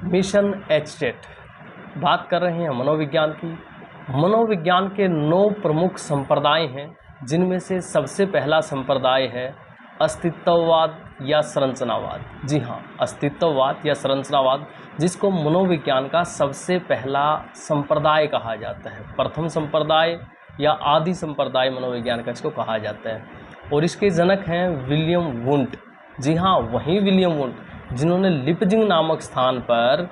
Mission HTET. बात कर रहे हैं मनोविज्ञान की। मनोविज्ञान के 9 प्रमुख संप्रदाय हैं, जिनमें से सबसे पहला संप्रदाय है अस्तित्ववाद या संरचनावाद। जी हाँ, अस्तित्ववाद या संरचनावाद, जिसको मनोविज्ञान का सबसे पहला संप्रदाय कहा जाता है। प्रथम संप्रदाय या आदि संप्रदाय मनोविज्ञान का इसको कहा जाता है। और इसके जनक हैं विलियम वुंट। जी हाँ, वही विलियम वुंट जिन्होंने लिपजिंग नामक स्थान पर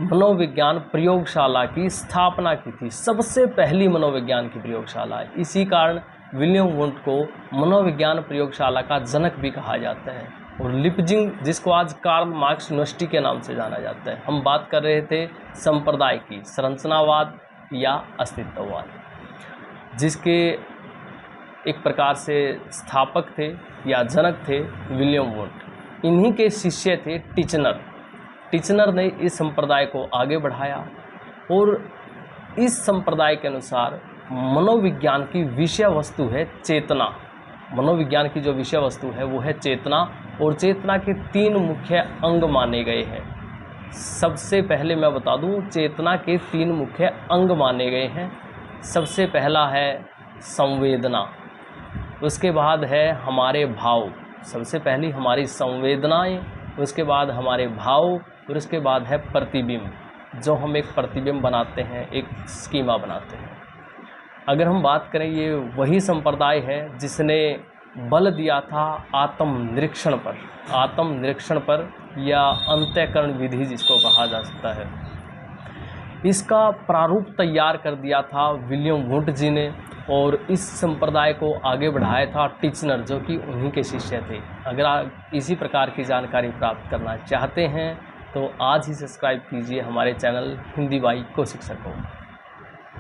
मनोविज्ञान प्रयोगशाला की स्थापना की थी, सबसे पहली मनोविज्ञान की प्रयोगशाला। इसी कारण विलियम वुंट को मनोविज्ञान प्रयोगशाला का जनक भी कहा जाता है। और लिपजिंग, जिसको आज कार्ल मार्क्स यूनिवर्सिटी के नाम से जाना जाता है। हम बात कर रहे थे संप्रदाय की, संरचनावाद या अस्तित्ववाद, जिसके एक प्रकार से स्थापक थे या जनक थे विलियम वुंट। इन्हीं के शिष्य थे टिचनर। टिचनर ने इस संप्रदाय को आगे बढ़ाया और इस संप्रदाय के अनुसार मनोविज्ञान की विषय वस्तु है चेतना। मनोविज्ञान की जो विषय वस्तु है वो है चेतना, और चेतना के 3 मुख्य अंग माने गए हैं। सबसे पहले मैं बता दूं, चेतना के 3 मुख्य अंग माने गए हैं। सबसे पहला है संवेदना, उसके बाद है हमारे भाव। सबसे पहली हमारी संवेदनाएं, उसके बाद हमारे भाव, और उसके बाद है प्रतिबिंब, जो हम एक प्रतिबिंब बनाते हैं, एक स्कीमा बनाते हैं। अगर हम बात करें, ये वही संप्रदाय है जिसने बल दिया था आत्मनिरीक्षण पर, आत्मनिरीक्षण पर या अंतःकरण विधि जिसको कहा जा सकता है। इसका प्रारूप तैयार कर दिया था विलियम वुंट जी ने, और इस संप्रदाय को आगे बढ़ाया था टिचनर, जो कि उन्हीं के शिष्य थे। अगर आप इसी प्रकार की जानकारी प्राप्त करना चाहते हैं तो आज ही सब्सक्राइब कीजिए हमारे चैनल हिंदी बाई को शिक्षक को।